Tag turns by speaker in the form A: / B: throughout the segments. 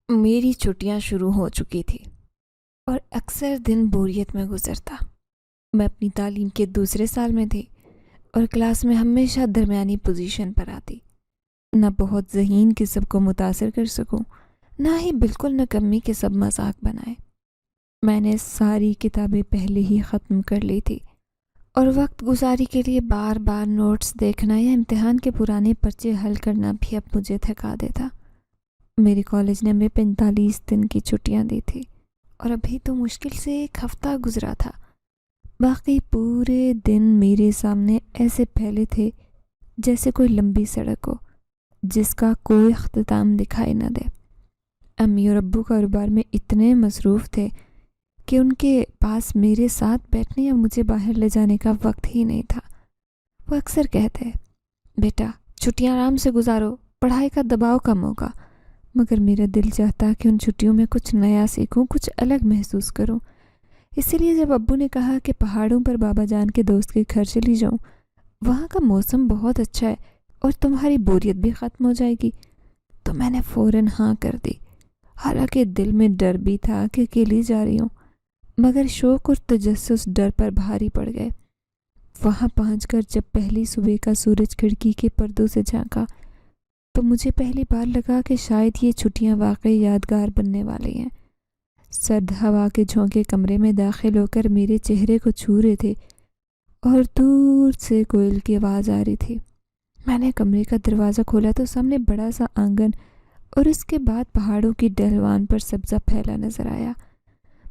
A: میری چھٹیاں شروع ہو چکی تھی اور اکثر دن بوریت میں گزرتا۔ میں اپنی تعلیم کے دوسرے سال میں تھی اور کلاس میں ہمیشہ درمیانی پوزیشن پر آتی، نہ بہت ذہین کہ سب کو متاثر کر سکوں، نہ ہی بالکل نکمی کہ سب مذاق بنائے۔ میں نے ساری کتابیں پہلے ہی ختم کر لی تھی اور وقت گزاری کے لیے بار بار نوٹس دیکھنا یا امتحان کے پرانے پرچے حل کرنا بھی اب مجھے تھکا دیتا۔ میرے کالج نے ہمیں 45 دن کی چھٹیاں دی تھی اور ابھی تو مشکل سے ایک ہفتہ گزرا تھا۔ باقی پورے دن میرے سامنے ایسے پھیلے تھے جیسے کوئی لمبی سڑک ہو جس کا کوئی اختتام دکھائی نہ دے۔ امی اور ابو کاروبار میں اتنے مصروف تھے کہ ان کے پاس میرے ساتھ بیٹھنے یا مجھے باہر لے جانے کا وقت ہی نہیں تھا۔ وہ اکثر کہتے، بیٹا چھٹیاں آرام سے گزارو، پڑھائی کا دباؤ کم ہوگا، مگر میرا دل چاہتا کہ ان چھٹیوں میں کچھ نیا سیکھوں، کچھ الگ محسوس کروں۔ اسی لیے جب ابو نے کہا کہ پہاڑوں پر بابا جان کے دوست کے گھر چلی جاؤں، وہاں کا موسم بہت اچھا ہے اور تمہاری بوریت بھی ختم ہو جائے گی، تو میں نے فوراً ہاں کر دی۔ حالانکہ دل میں ڈر بھی تھا کہ اکیلی جا رہی ہوں، مگر شوق اور تجسس ڈر پر بھاری پڑ گئے۔ وہاں پہنچ کر جب پہلی صبح کا سورج کھڑکی کے پردوں سے جھانکا تو مجھے پہلی بار لگا کہ شاید یہ چھٹیاں واقعی یادگار بننے والی ہیں۔ سرد ہوا کے جھونکے کمرے میں داخل ہو کر میرے چہرے کو چھو رہے تھے اور دور سے کوئل کی آواز آ رہی تھی۔ میں نے کمرے کا دروازہ کھولا تو سامنے بڑا سا آنگن اور اس کے بعد پہاڑوں کی ڈھلوان پر سبزہ پھیلا نظر آیا،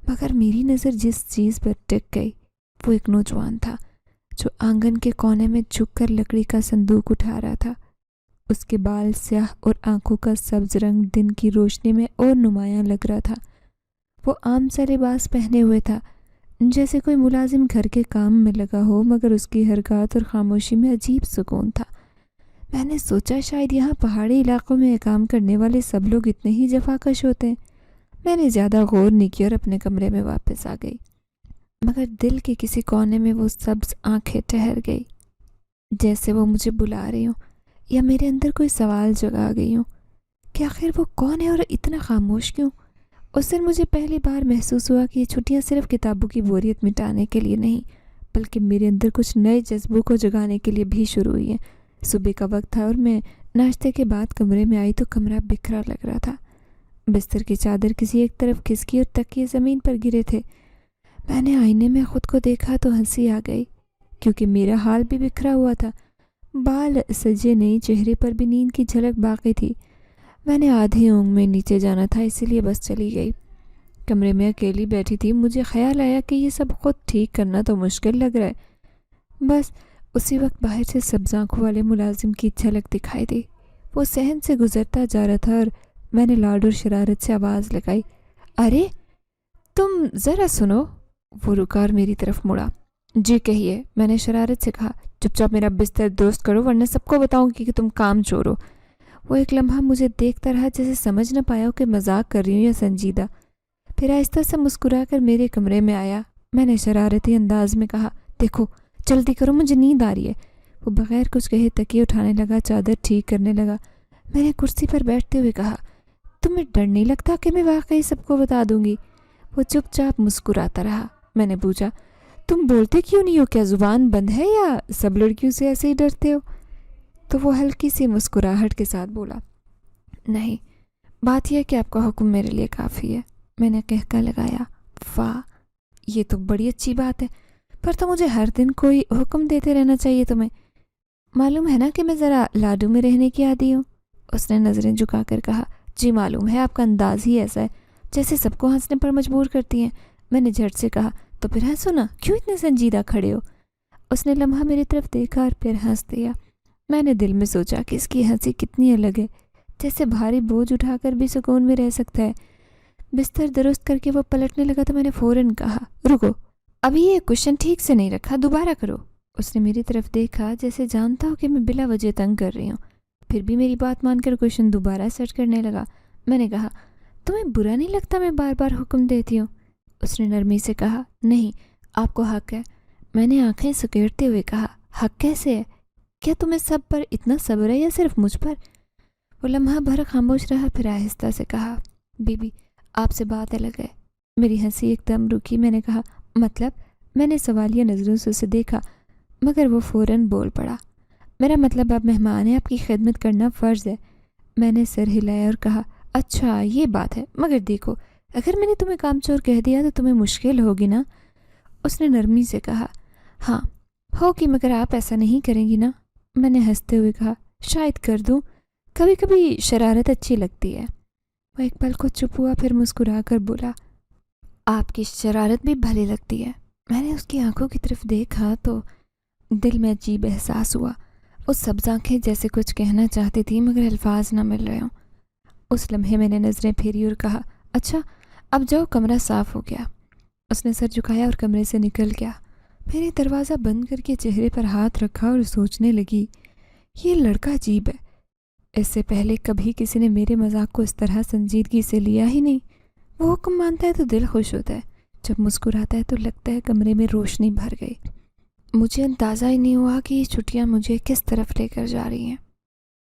A: مگر میری نظر جس چیز پر ٹک گئی وہ ایک نوجوان تھا جو آنگن کے کونے میں جھک کر لکڑی کا صندوق اٹھا رہا تھا۔ اس کے بال سیاہ اور آنکھوں کا سبز رنگ دن کی روشنی میں اور نمایاں لگ رہا تھا۔ وہ عام سا لباس پہنے ہوئے تھا، جیسے کوئی ملازم گھر کے کام میں لگا ہو، مگر اس کی حرکات اور خاموشی میں عجیب سکون تھا۔ میں نے سوچا شاید یہاں پہاڑی علاقوں میں کام کرنے والے سب لوگ اتنے ہی جفاکش ہوتے ہیں۔ میں نے زیادہ غور نہیں کیا اور اپنے کمرے میں واپس آ گئی، مگر دل کے کسی کونے میں وہ سبز آنکھیں ٹھہر گئی، جیسے وہ مجھے بلا رہی ہوں یا میرے اندر کوئی سوال جگا گئی ہوں کہ آخر وہ کون ہے اور اتنا خاموش کیوں۔ اس دن مجھے پہلی بار محسوس ہوا کہ یہ چھٹیاں صرف کتابوں کی بوریت مٹانے کے لیے نہیں، بلکہ میرے اندر کچھ نئے جذبوں کو جگانے کے لیے بھی شروع ہوئی ہیں۔ صبح کا وقت تھا اور میں ناشتے کے بعد کمرے میں آئی تو کمرہ بکھرا لگ رہا تھا۔ بستر کی چادر کسی ایک طرف کھسکی اور تکیے زمین پر گرے تھے۔ میں نے آئینے میں خود کو دیکھا تو ہنسی آ گئی، کیونکہ میرا حال بھی بکھرا ہوا تھا۔ بال سجے نہیں، چہرے پر بھی نیند کی جھلک باقی تھی۔ میں نے آدھی اونگ میں نیچے جانا تھا، اسی لیے بس چلی گئی۔ کمرے میں اکیلی بیٹھی تھی، مجھے خیال آیا کہ یہ سب خود ٹھیک کرنا تو مشکل لگ رہا ہے۔ بس اسی وقت باہر سے سبز آنکھوں والے ملازم کی جھلک دکھائی دی۔ وہ صحن سے گزرتا جا رہا تھا اور میں نے لاڈ اور شرارت سے آواز لگائی، ارے تم ذرا سنو۔ وہ رکا اور میری طرف مڑا۔ جی کہیے، میں نے شرارت سے کہا۔ چپ چاپ میرا بستر درست کرو ورنہ سب کو بتاؤں گی کہ تم کام چور ہو۔ وہ ایک لمحہ مجھے دیکھتا رہا، جیسے سمجھ نہ پایا کہ مذاق کر رہی ہوں یا سنجیدہ، پھر آہستہ سے مسکرا کر میرے کمرے میں آیا۔ میں نے شرارتی انداز میں کہا، دیکھو جلدی کرو، مجھے نیند آ رہی ہے۔ وہ بغیر کچھ کہے تکیے اٹھانے لگا، چادر ٹھیک کرنے لگا۔ میں نے کرسی پر بیٹھتے ہوئے کہا، تمہیں ڈر نہیں لگتا کہ میں واقعی سب کو بتا دوں گی؟ وہ چپ چاپ مسکراتا رہا۔ میں نے پوچھا، تم بولتے کیوں نہیں ہو؟ کیا زبان بند ہے یا سب لڑکیوں سے ایسے ہی ڈرتے ہو؟ تو وہ ہلکی سی مسکراہٹ کے ساتھ بولا، نہیں، بات یہ ہے کہ آپ کا حکم میرے لیے کافی ہے۔ میں نے کہکا لگایا، واہ یہ تو بڑی اچھی بات ہے، پر تو مجھے ہر دن کوئی حکم دیتے رہنا چاہیے تمہیں۔ معلوم ہے نا کہ میں ذرا لاڈو میں رہنے کی عادی ہوں۔ اس نے نظریں جھکا کر کہا، جی معلوم ہے، آپ کا انداز ہی ایسا ہے جیسے سب کو ہنسنے پر مجبور کرتی ہیں۔ میں نے جھٹ سے کہا، تو پھر ہنسو نا، کیوں اتنے سنجیدہ کھڑے ہو؟ اس نے لمحہ میری طرف دیکھا اور پھر ہنس دیا۔ میں نے دل میں سوچا کہ اس کی ہنسی کتنی الگ ہے، جیسے بھاری بوجھ اٹھا کر بھی سکون میں رہ سکتا ہے۔ بستر درست کر کے وہ پلٹنے لگا تو میں نے فوراً کہا، رکو، ابھی یہ کوشچن ٹھیک سے نہیں رکھا، دوبارہ کرو۔ اس نے میری طرف دیکھا جیسے جانتا ہو کہ میں بلا وجہ تنگ کر رہی ہوں، پھر بھی میری بات مان کر کوشچن دوبارہ سیٹ کرنے لگا۔ میں نے کہا، تمہیں برا نہیں لگتا میں بار بار حکم دیتی ہوں؟ اس نے نرمی سے کہا، نہیں، آپ کو حق ہے۔ میں نے آنکھیں سکیڑتے ہوئے کہا، حق کیسے ہے؟ کیا تمہیں سب پر اتنا صبر ہے یا صرف مجھ پر؟ وہ لمحہ بھر خاموش رہا، پھر آہستہ سے کہا، بیبی آپ سے بات الگ ہے۔ میری ہنسی ایک دم رکی۔ میں نے کہا مطلب؟ میں نے سوالیہ نظروں سے اسے دیکھا مگر وہ فوراً بول پڑا، میرا مطلب آپ مہمان ہیں، آپ کی خدمت کرنا فرض ہے۔ میں نے سر ہلایا اور کہا اچھا یہ بات ہے، مگر دیکھو اگر میں نے تمہیں کام چور کہہ دیا تو تمہیں مشکل ہوگی نا۔ اس نے نرمی سے کہا ہاں ہوگی، مگر آپ ایسا نہیں کریں گی نا۔ میں نے ہنستے ہوئے کہا شاید کر دوں، کبھی کبھی شرارت اچھی لگتی ہے۔ وہ ایک پل کو چپ ہوا، پھر مسکرا کر بولا آپ کی شرارت بھی بھلی لگتی ہے۔ میں نے اس کی آنکھوں کی طرف دیکھا تو دل میں عجیب احساس ہوا۔ وہ سبز آنکھیں جیسے کچھ کہنا چاہتی تھی مگر الفاظ نہ مل رہے ہوں۔ اس لمحے میں نے نظریں پھیری اور کہا اچھا اب جاؤ، کمرہ صاف ہو گیا۔ اس نے سر جھکایا اور کمرے سے نکل گیا۔ میں نے دروازہ بند کر کے چہرے پر ہاتھ رکھا اور سوچنے لگی یہ لڑکا عجیب ہے، اس سے پہلے کبھی کسی نے میرے مذاق کو اس طرح سنجیدگی سے لیا ہی نہیں۔ وہ حکم مانتا ہے تو دل خوش ہوتا ہے، جب مسکراتا ہے تو لگتا ہے کمرے میں روشنی بھر گئی۔ مجھے اندازہ ہی نہیں ہوا کہ یہ چھٹیاں مجھے کس طرف لے کر جا رہی ہیں۔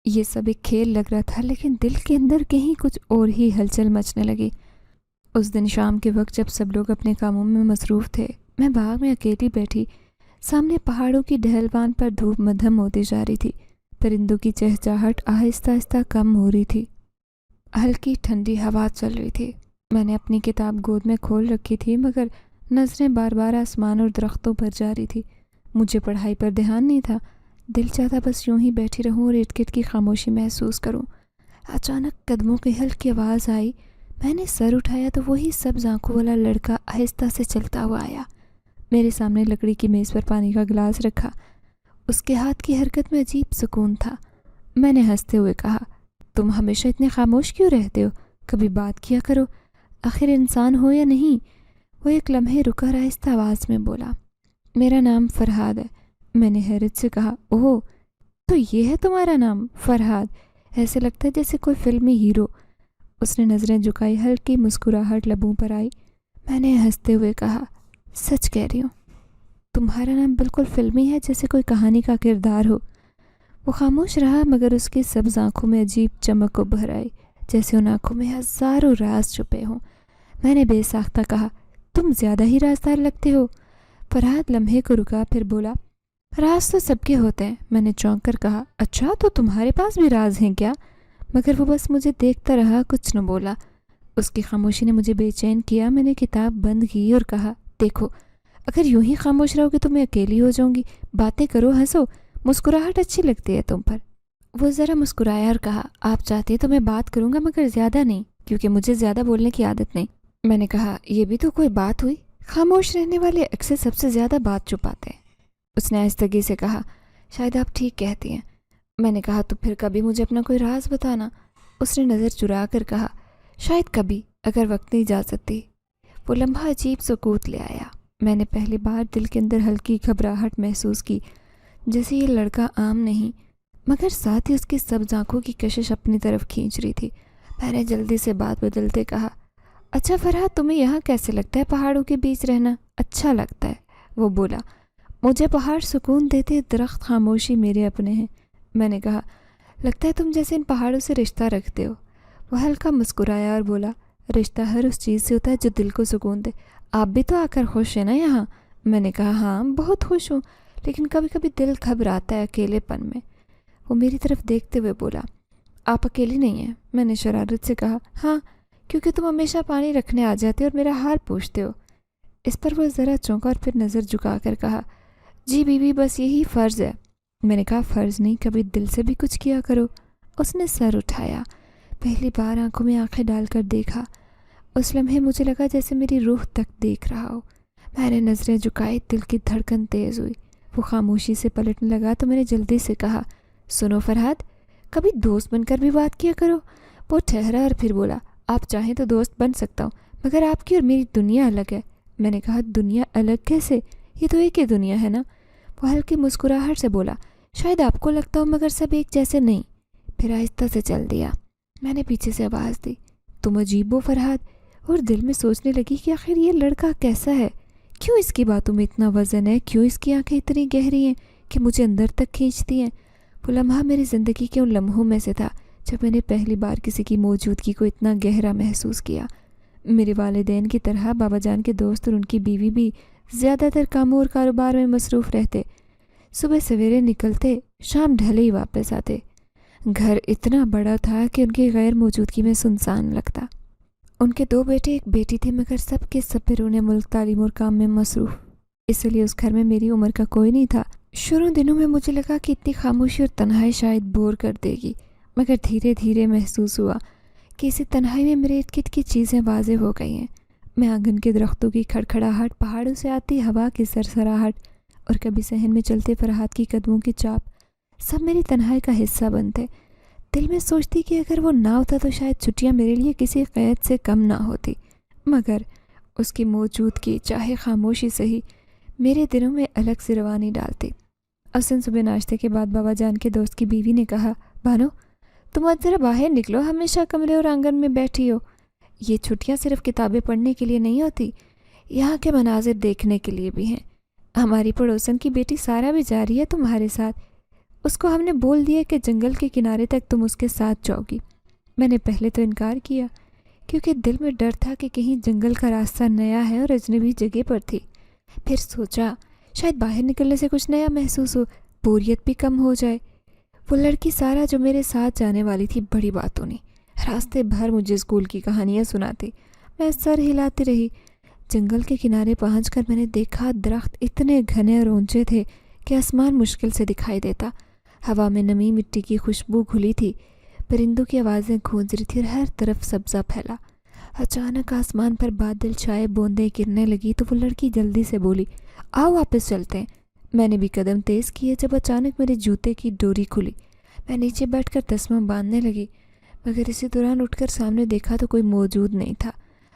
A: یہ سب ایک کھیل لگ رہا تھا لیکن دل کے اندر کہیں کچھ اور ہی ہلچل مچنے لگی۔ اس دن شام کے وقت جب سب لوگ اپنے کاموں میں مصروف تھے، میں باغ میں اکیلی بیٹھی، سامنے پہاڑوں کی ڈھلوان پر دھوپ مدھم ہوتی جا رہی تھی، پرندوں کی چہچاہٹ آہستہ آہستہ کم ہو رہی تھی، ہلکی ٹھنڈی ہوا چل رہی تھی۔ میں نے اپنی کتاب گود میں کھول رکھی تھی مگر نظریں بار بار آسمان اور درختوں پر جا رہی تھی۔ مجھے پڑھائی پر دھیان نہیں تھا، دل چاہتا بس یوں ہی بیٹھی رہوں اور ارد گرد کی خاموشی محسوس کروں۔ اچانک قدموں کی ہلکی آواز آئی، میں نے سر اٹھایا تو وہی سبز آنکھوں والا لڑکا آہستہ سے چلتا ہوا آیا۔ میرے سامنے لکڑی کی میز پر پانی کا گلاس رکھا، اس کے ہاتھ کی حرکت میں عجیب سکون تھا۔ میں نے ہنستے ہوئے کہا تم ہمیشہ اتنے خاموش کیوں رہتے ہو؟ کبھی بات کیا کرو، آخر انسان ہو یا نہیں۔ وہ ایک لمحے رکا اور آہستہ آواز میں بولا میرا نام فرحاد ہے۔ میں نے حیرت سے کہا اوہ تو یہ ہے تمہارا نام فرحاد؟ ایسے لگتا ہے جیسے کوئی فلمی ہیرو۔ اس نے نظریں جھکائی، ہلکی مسکراہٹ لبوں پر آئی۔ میں نے ہنستے ہوئے کہا سچ کہہ رہی ہوں، تمہارا نام بالکل فلمی ہے، جیسے کوئی کہانی کا کردار ہو۔ وہ خاموش رہا مگر اس کی سبز آنکھوں میں عجیب چمک ابھر آئی، جیسے ان آنکھوں میں ہزاروں راز چھپے ہوں۔ میں نے بے ساختہ کہا تم زیادہ ہی رازدار لگتے ہو۔ فرحاد لمحے کو رکا، پھر بولا راز تو سب کے ہوتے ہیں۔ میں نے چونک کر کہا اچھا تو تمہارے پاس بھی راز ہیں کیا؟ مگر وہ بس مجھے دیکھتا رہا، کچھ نہ بولا۔ اس کی خاموشی نے مجھے بے چین کیا۔ میں نے کتاب بند کی اور کہا دیکھو اگر یوں ہی خاموش رہو گے تو میں اکیلی ہو جاؤں گی، باتیں کرو، ہنسو، مسکراہٹ اچھی لگتی ہے تم پر۔ وہ ذرا مسکرایا اور کہا آپ چاہتے تو میں بات کروں گا مگر زیادہ نہیں، کیونکہ مجھے زیادہ بولنے کی عادت نہیں۔ میں نے کہا یہ بھی تو کوئی بات ہوئی، خاموش رہنے والے اکثر سب سے زیادہ بات چھپاتے ہیں۔ اس نے آہستگی سے کہا شاید آپ ٹھیک کہتی ہیں۔ میں نے کہا تو پھر کبھی مجھے اپنا کوئی راز بتانا۔ اس نے نظر چرا کر کہا شاید کبھی، اگر وقت نہیں اجازت دی۔ وہ لمحہ عجیب سکوت لے آیا۔ میں نے پہلی بار دل کے اندر ہلکی گھبراہٹ محسوس کی، جیسے یہ لڑکا عام نہیں مگر ساتھ ہی اس کی سبز آنکھوں کی کشش اپنی طرف کھینچ رہی تھی۔ میں نے جلدی سے بات بدلتے کہا اچھا فرحاد تمہیں یہاں کیسے لگتا ہے پہاڑوں کے بیچ رہنا؟ اچھا لگتا ہے، وہ بولا۔ مجھے پہاڑ سکون دیتے، درخت خاموشی میرے اپنے ہیں۔ میں نے کہا لگتا ہے تم جیسے ان پہاڑوں سے رشتہ رکھتے ہو۔ وہ ہلکا مسکرایا اور بولا رشتہ ہر اس چیز سے ہوتا ہے جو دل کو سکون دے۔ آپ بھی تو آ کر خوش ہیں نا یہاں؟ میں نے کہا ہاں بہت خوش ہوں، لیکن کبھی کبھی دل گھبراتا ہے اکیلے پن میں۔ وہ میری طرف دیکھتے ہوئے بولا آپ اکیلی نہیں ہیں؟ میں نے شرارت سے کہا ہاں، کیونکہ تم ہمیشہ پانی رکھنے آ جاتے اور میرا حال پوچھتے ہو۔ اس پر وہ ذرا چونکا اور پھر نظر جھکا کر کہا جی بیوی بس یہی فرض ہے۔ میں نے کہا فرض نہیں، کبھی دل سے بھی کچھ کیا کرو۔ اس نے سر اٹھایا، پہلی بار آنکھوں میں آنکھیں ڈال کر دیکھا۔ اس لمحے مجھے لگا جیسے میری روح تک دیکھ رہا ہو۔ میں نے نظریں جھکائی، دل کی دھڑکن تیز ہوئی۔ وہ خاموشی سے پلٹنے لگا تو میں نے جلدی سے کہا سنو فرحاد، کبھی دوست بن کر بھی بات کیا کرو۔ وہ ٹھہرا اور پھر بولا آپ چاہیں تو دوست بن سکتا ہوں، مگر آپ کی اور میری دنیا الگ ہے۔ میں نے کہا دنیا الگ کیسے؟ یہ تو ایک ہی دنیا ہے نا۔ وہ ہلکی مسکراہٹ سے بولا شاید آپ کو لگتا ہو مگر سب ایک جیسے نہیں۔ پھر آہستہ سے چل دیا۔ میں نے پیچھے سے آواز دی تم عجیب ہو فرحاد، اور دل میں سوچنے لگی کہ آخر یہ لڑکا کیسا ہے، کیوں اس کی باتوں میں اتنا وزن ہے، کیوں اس کی آنکھیں اتنی گہری ہیں کہ مجھے اندر تک کھینچتی ہیں۔ وہ لمحہ میری زندگی کے ان لمحوں میں سے تھا جب میں نے پہلی بار کسی کی موجودگی کو اتنا گہرا محسوس کیا۔ میرے والدین کی طرح بابا جان کے دوست اور ان کی بیوی بھی زیادہ تر کاموں اور کاروبار میں مصروف رہتے۔ صبح سویرے نکلتے، شام ڈھلے ہی واپس آتے۔ گھر اتنا بڑا تھا کہ ان کی غیر موجودگی میں سنسان لگتا۔ ان کے 2 بیٹے ایک بیٹی تھے، مگر سب کے سب بیرون ملک تعلیم اور کام میں مصروف، اس لیے اس گھر میں میری عمر کا کوئی نہیں تھا۔ شروع دنوں میں مجھے لگا کہ اتنی خاموشی اور تنہائی شاید بور کر دے گی، مگر دھیرے دھیرے محسوس ہوا کہ اسی تنہائی میں میرے ارد گرد کی چیزیں واضح ہو گئی ہیں۔ میں آنگن کے درختوں کی کھڑکھڑاہٹ، پہاڑوں سے آتی ہوا کی سرسراہٹ اور کبھی صحن میں چلتے فرحات کی قدموں کی چاپ سب میری تنہائی کا حصہ بنتے۔ دل میں سوچتی کہ اگر وہ نہ ہوتا تو شاید چھٹیاں میرے لیے کسی قید سے کم نہ ہوتی، مگر اس کی موجودگی چاہے خاموشی سہی میرے دلوں میں الگ سے روانی ڈالتی۔ اس دن صبح ناشتے کے بعد بابا جان کے دوست کی بیوی نے کہا، بانو تم آج ذرا باہر نکلو، ہمیشہ کمرے اور آنگن میں بیٹھی ہو۔ یہ چھٹیاں صرف کتابیں پڑھنے کے لیے نہیں ہوتی، یہاں کے مناظر دیکھنے کے لیے بھی ہیں۔ ہماری پڑوسن کی بیٹی سارا بھی جا رہی ہے تمہارے ساتھ، اس کو ہم نے بول دیا کہ جنگل کے کنارے تک تم اس کے ساتھ جاؤ گی۔ میں نے پہلے تو انکار کیا کیونکہ دل میں ڈر تھا کہ کہیں جنگل کا راستہ نیا ہے اور اجنبی جگہ پر تھی۔ پھر سوچا شاید باہر نکلنے سے کچھ نیا محسوس ہو، بوریت بھی کم ہو جائے۔ وہ لڑکی سارا جو میرے ساتھ جانے والی تھی بڑی باتونی، راستے بھر مجھے اسکول کی کہانیاں سناتی۔ میں سر ہلاتی رہی۔ جنگل کے کنارے پہنچ کر میں نے دیکھا درخت اتنے گھنے اور اونچے تھے کہ آسمان مشکل سے دکھائی دیتا۔ ہوا میں نمی مٹی کی خوشبو گھلی تھی، پرندوں کی آوازیں گونج رہی تھی اور ہر طرف سبزہ پھیلا۔ اچانک آسمان پر بادل چھائے، بوندیں گرنے لگی تو وہ لڑکی جلدی سے بولی، آؤ واپس چلتے ہیں۔ میں نے بھی قدم تیز کیے جب اچانک میرے جوتے کی ڈوری کھلی۔ میں نیچے بیٹھ کر تسمہ باندھنے لگی، مگر اسی دوران اٹھ کر سامنے دیکھا تو کوئی موجود نہیں تھا۔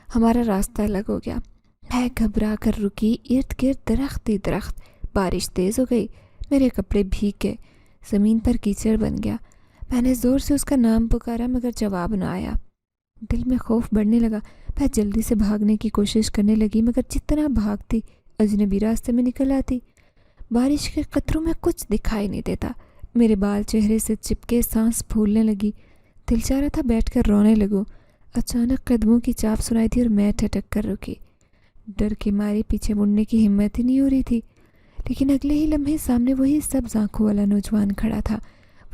A: ہمارا راستہ الگ ہو گیا۔ میں گھبرا کر رکی، ارد گرد درخت ہی درخت۔ بارش تیز ہو گئی، میرے کپڑے بھیگ گئے، زمین پر کیچڑ بن گیا۔ میں نے زور سے اس کا نام پکارا مگر جواب نہ آیا۔ دل میں خوف بڑھنے لگا۔ میں جلدی سے بھاگنے کی کوشش کرنے لگی، مگر جتنا بھاگتی اجنبی راستے میں نکل آتی۔ بارش کے قطروں میں کچھ دکھائی نہیں دیتا۔ میرے بال چہرے سے چپکے، سانس پھولنے لگی۔ دل چاہ رہا تھا بیٹھ کر رونے لگوں۔ اچانک قدموں کی چاپ سنائی تھی اور میں ٹھٹک کر رکی۔ ڈر کے مارے پیچھے مڑنے کی ہمت ہی نہیں ہو رہی تھی، لیکن اگلے ہی لمحے سامنے وہی سبز آنکھوں والا نوجوان کھڑا تھا۔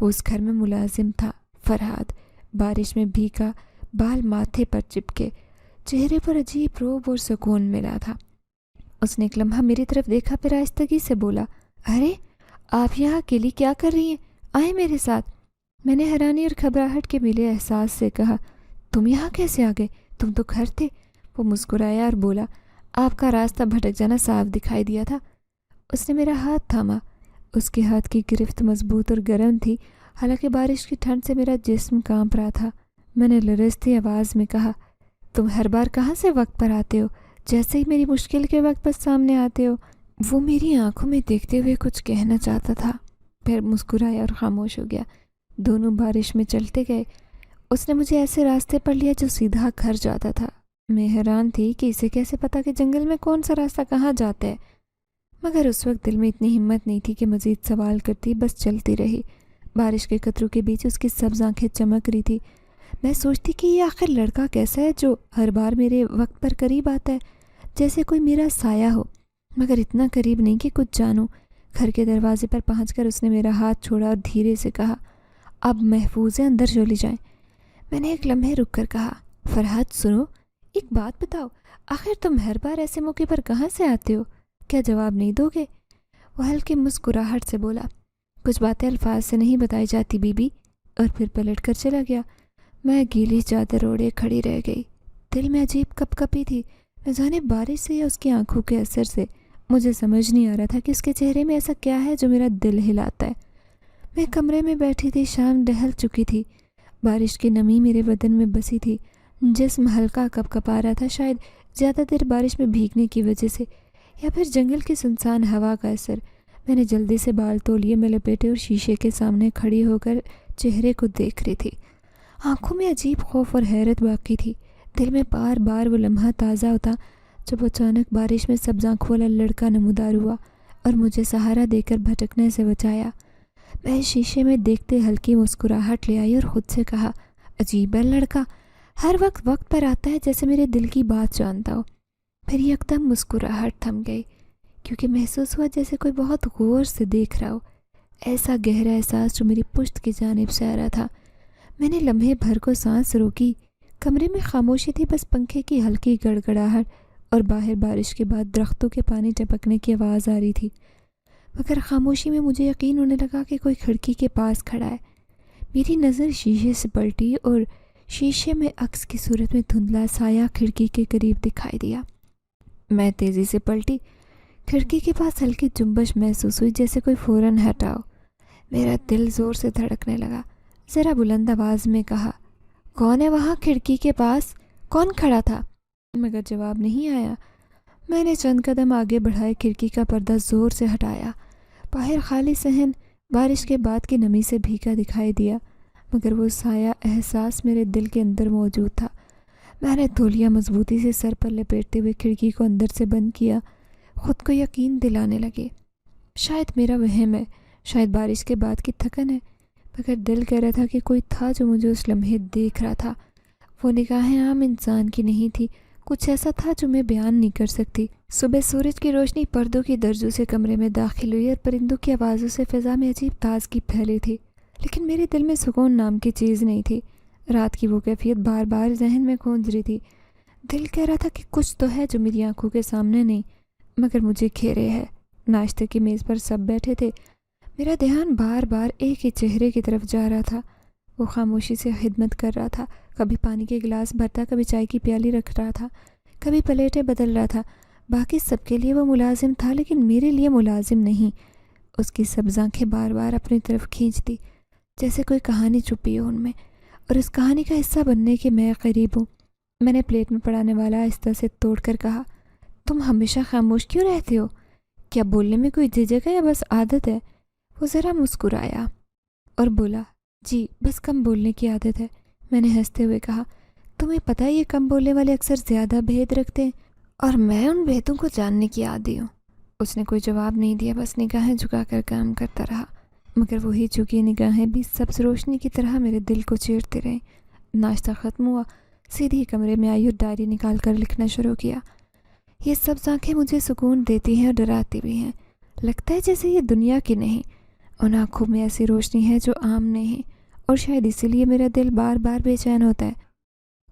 A: وہ اس گھر میں ملازم تھا، فرہاد۔ بارش میں بھیگا، بال ماتھے پر چپکے، چہرے پر عجیب روب اور سکون ملا تھا۔ اس نے ایک لمحہ میری طرف دیکھا، پھر آہستگی سے بولا، ارے آپ یہاں اکیلی کیا کر رہی ہیں؟ آئیں میرے ساتھ۔ میں نے حیرانی اور گھبراہٹ کے ملے احساس سے کہا، تم یہاں کیسے آ گئے؟ تم تو گھر تھے۔ وہ مسکرایا اور بولا، آپ کا راستہ بھٹک جانا صاف دکھائی دیا تھا۔ اس نے میرا ہاتھ تھاما۔ اس کے ہاتھ کی گرفت مضبوط اور گرم تھی، حالانکہ بارش کی ٹھنڈ سے میرا جسم کانپ رہا تھا۔ میں نے لرزتی آواز میں کہا، تم ہر بار کہاں سے وقت پر آتے ہو؟ جیسے ہی میری مشکل کے وقت پر سامنے آتے ہو۔ وہ میری آنکھوں میں دیکھتے ہوئے کچھ کہنا چاہتا تھا، پھر مسکرایا اور خاموش ہو گیا۔ دونوں بارش میں چلتے گئے۔ اس نے مجھے ایسے راستے پر لیا جو سیدھا گھر جاتا تھا۔ میں حیران تھی کہ اسے کیسے پتا کہ جنگل میں کون سا راستہ کہاں جاتا ہے، مگر اس وقت دل میں اتنی ہمت نہیں تھی کہ مزید سوال کرتی، بس چلتی رہی۔ بارش کے قطروں کے بیچ اس کی سبز آنکھیں چمک رہی تھی۔ میں سوچتی کہ یہ آخر لڑکا کیسا ہے جو ہر بار میرے وقت پر قریب آتا ہے، جیسے کوئی میرا سایہ ہو، مگر اتنا قریب نہیں کہ کچھ جانوں۔ گھر کے دروازے پر پہنچ کر اس نے میرا ہاتھ چھوڑا اور دھیرے سے کہا، اب محفوظ ہے، اندر چلی جائیں۔ میں نے ایک لمحے رک کر کہا، فرحت سنو، ایک بات بتاؤ، آخر تم ہر بار ایسے موقع پر کہاں سے آتے ہو؟ کیا جواب نہیں دو گے؟ وہ ہلکی مسکراہٹ سے بولا، کچھ باتیں الفاظ سے نہیں بتائی جاتی بی بی، اور پھر پلٹ کر چلا گیا۔ میں گیلی چادر اوڑھے کھڑی رہ گئی۔ دل میں عجیب کپ کپی تھی، نہ جانے بارش سے یا اس کی آنکھوں کے اثر سے۔ مجھے سمجھ نہیں آ رہا تھا کہ اس کے چہرے میں ایسا کیا ہے جو میرا دل ہلاتا ہے۔ میں کمرے میں بیٹھی تھی، شام ڈھل چکی تھی، بارش کی نمی میرے بدن میں بسی تھی، جسم ہلکا کپ کپا رہا تھا، شاید زیادہ دیر بارش میں بھیگنے کی وجہ سے یا پھر جنگل کی سنسان ہوا کا اثر۔ میں نے جلدی سے بال تولیے میں لپیٹے اور شیشے کے سامنے کھڑی ہو کر چہرے کو دیکھ رہی تھی۔ آنکھوں میں عجیب خوف اور حیرت باقی تھی۔ دل میں بار بار وہ لمحہ تازہ ہوتا جب اچانک بارش میں سبز آنکھوں والا لڑکا نمودار ہوا اور مجھے سہارا دے کر بھٹکنے سے بچایا۔ میں شیشے میں دیکھتے ہلکی مسکراہٹ لے آئی اور خود سے کہا، عجیب ہے لڑکا، ہر وقت وقت پر آتا ہے، جیسے میرے دل کی بات جانتا ہو۔ پھر یکدم مسکراہٹ تھم گئی، کیونکہ محسوس ہوا جیسے کوئی بہت غور سے دیکھ رہا ہو، ایسا گہرا احساس جو میری پشت کی جانب سے آ رہا تھا۔ میں نے لمحے بھر کو سانس روکی۔ کمرے میں خاموشی تھی، بس پنکھے کی ہلکی گڑگڑاہٹ اور باہر بارش کے بعد درختوں کے پانی ٹپکنے کی آواز آ رہی تھی، مگر خاموشی میں مجھے یقین ہونے لگا کہ کوئی کھڑکی کے پاس کھڑا ہے۔ میری نظر شیشے سے پلٹی اور شیشے میں عکس کی صورت میں دھندلا سایہ کھڑکی کے قریب دکھائی دیا۔ میں تیزی سے پلٹی۔ کھڑکی کے پاس ہلکی جنبش محسوس ہوئی، جیسے کوئی فوراً ہٹاؤ۔ میرا دل زور سے دھڑکنے لگا۔ ذرا بلند آواز میں کہا، کون ہے وہاں کھڑکی کے پاس؟ کون کھڑا تھا؟ مگر جواب نہیں آیا۔ میں نے چند قدم آگے بڑھائے، کھڑکی کا پردہ زور سے ہٹایا۔ باہر خالی صحن بارش کے بعد کی نمی سے بھیگا دکھائی دیا، مگر وہ سایہ احساس میرے دل کے اندر موجود تھا۔ میں نے تولیہ مضبوطی سے سر پر لپیٹتے ہوئے کھڑکی کو اندر سے بند کیا، خود کو یقین دلانے لگے۔ شاید میرا وہم ہے، شاید بارش کے بعد کی تھکن ہے، مگر دل کہہ رہا تھا کہ کوئی تھا جو مجھے اس لمحے دیکھ رہا تھا۔ وہ نگاہیں عام انسان کی نہیں تھی، کچھ ایسا تھا جو میں بیان نہیں کر سکتی۔ صبح سورج کی روشنی پردوں کی درجوں سے کمرے میں داخل ہوئی اور پرندوں کی آوازوں سے فضا میں عجیب تازگی پھیلی تھی، لیکن میرے دل میں سکون نام کی چیز نہیں تھی۔ رات کی وہ کیفیت بار بار ذہن میں گونج رہی تھی۔ دل کہہ رہا تھا کہ کچھ تو ہے جو میری آنکھوں کے سامنے نہیں، مگر مجھے گھیرے ہے۔ ناشتے کی میز پر سب بیٹھے تھے، میرا دھیان بار بار ایک ہی چہرے کی طرف جا رہا تھا۔ وہ خاموشی سے خدمت کر رہا تھا، کبھی پانی کے گلاس بھرتا، کبھی چائے کی پیالی رکھ رہا تھا، کبھی پلیٹیں بدل رہا تھا۔ باقی سب کے لیے وہ ملازم تھا، لیکن میرے لیے ملازم نہیں۔ اس کی سبز آنکھیں بار بار اپنی طرف کھینچتی، جیسے کوئی کہانی چھپی ہو ان میں، اور اس کہانی کا حصہ بننے کے میں قریب ہوں۔ میں نے پلیٹ میں پڑانے والا آہستہ سے توڑ کر کہا، تم ہمیشہ خاموش کیوں رہتے ہو؟ کیا بولنے میں کوئی جھجک ہے یا بس عادت ہے؟ وہ ذرا مسکرایا اور بولا، جی بس کم بولنے کی عادت ہے۔ میں نے ہنستے ہوئے کہا، تمہیں پتہ ہے یہ کم بولنے والے اکثر زیادہ بھید رکھتے ہیں، اور میں ان بھیدوں کو جاننے کی عادی ہوں۔ اس نے کوئی جواب نہیں دیا، بس نگاہیں جھکا کر کام کرتا رہا، مگر وہی جھکی نگاہیں بھی سبز روشنی کی طرح میرے دل کو چیرتے رہیں۔ ناشتہ ختم ہوا، سیدھی کمرے میں آئی اور ڈائری نکال کر لکھنا شروع کیا۔ یہ سبز آنکھیں مجھے سکون دیتی ہیں اور ڈراتی بھی ہیں۔ لگتا ہے جیسے یہ دنیا کی نہیں، ان آنکھوں میں ایسی روشنی ہے جو عام نہیں، اور شاید اسی لیے میرا دل بار بار بے چین ہوتا ہے۔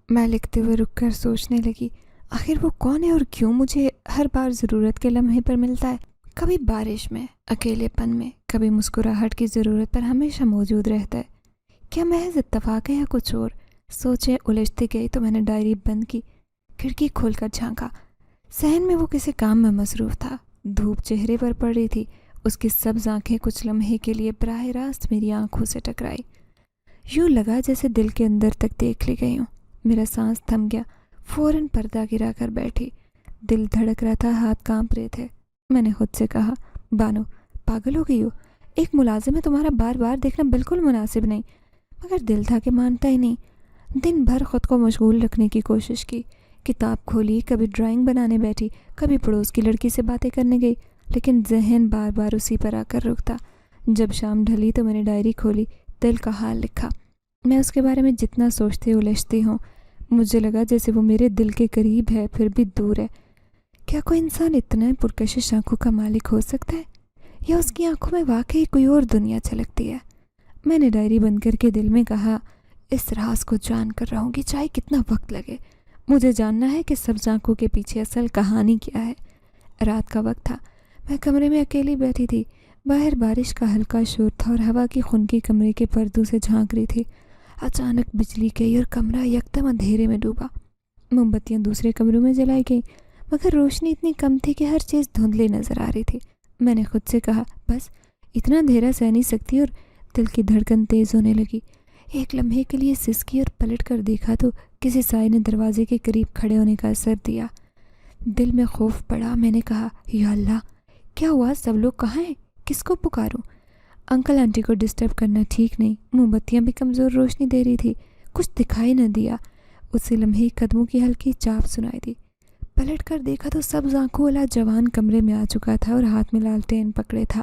A: میں لکھتے ہوئے رک کر سوچنے لگی، آخر وہ کون ہے اور کیوں مجھے ہر بار ضرورت کے لمحے پر ملتا ہے؟ کبھی بارش میں، اکیلے پن میں، کبھی مسکراہٹ کی ضرورت پر ہمیشہ موجود رہتا ہے۔ کیا محض اتفاق ہے یا کچھ اور؟ سوچیں الجھتی گئی تو میں نے ڈائری بند کی، کھڑکی کھول کر جھانکا۔ صحن میں وہ کسی کام میں مصروف تھا، دھوپ چہرے پر پڑ رہی تھی، اس کی سبز آنکھیں کچھ لمحے کے لیے براہ راست میری آنکھوں سے ٹکرائی، یوں لگا جیسے دل کے اندر تک دیکھ لی گئی ہوں۔ میرا سانس تھم گیا، فوراً پردہ گرا کر بیٹھی۔ دل دھڑک رہا تھا، ہاتھ کانپ رہے تھے۔ میں نے خود سے کہا، بانو پاگل ہو گئی ہو، ایک ملازم ہے، تمہارا بار بار دیکھنا بالکل مناسب نہیں۔ مگر دل تھا کہ مانتا ہی نہیں۔ دن بھر خود کو مشغول رکھنے کی کوشش کی، کتاب کھولی، کبھی ڈرائنگ بنانے بیٹھی، کبھی پڑوس کی لڑکی سے باتیں کرنے گئی، لیکن ذہن بار بار اسی پر آ کر رکتا۔ جب شام ڈھلی تو میں نے ڈائری کھولی، دل کا حال لکھا۔ میں اس کے بارے میں جتنا سوچتی الجھتی ہوں، مجھے لگا جیسے وہ میرے دل کے قریب ہے پھر بھی دور ہے۔ کیا کوئی انسان اتنا پرکشش آنکھوں کا مالک ہو سکتا ہے، یا اس کی آنکھوں میں واقعی کوئی اور دنیا چھلکتی ہے؟ میں نے ڈائری بند کر کے دل میں کہا، اس راز کو جان کر رہوں گی چاہے کتنا وقت لگے۔ مجھے جاننا ہے کہ سبز آنکھوں کے پیچھے اصل کہانی کیا ہے۔ رات کا وقت تھا، میں کمرے میں اکیلی بیٹھی تھی۔ باہر بارش کا ہلکا شور تھا اور ہوا کی خنکی کمرے کے پردوں سے جھانک رہی تھی۔ اچانک بجلی گئی اور کمرہ یکدم اندھیرے میں ڈوبا۔ موم بتیاں دوسرے کمروں میں جلائی گئیں، مگر روشنی اتنی کم تھی کہ ہر چیز دھندلی نظر آ رہی تھی۔ میں نے خود سے کہا، بس اتنا اندھیرا سہ نہیں سکتی، اور دل کی دھڑکن تیز ہونے لگی۔ ایک لمحے کے لیے سسکی اور پلٹ کر دیکھا تو کسی سائے نے دروازے کے قریب کھڑے ہونے کا اثر دیا۔ دل میں خوف پڑا، میں نے کہا، یا اللہ کیا ہوا، سب لوگ کہاں ہیں، کس کو پکاروں؟ انکل آنٹی کو ڈسٹرب کرنا ٹھیک نہیں، موم بتیاں بھی کمزور روشنی دے رہی تھی، کچھ دکھائی نہ دیا۔ اسی لمحے قدموں کی ہلکی چاپ سنائی دی۔ پلٹ کر دیکھا تو سبز آنکھوں والا جوان کمرے میں آ چکا تھا اور ہاتھ میں لالٹین پکڑے تھا۔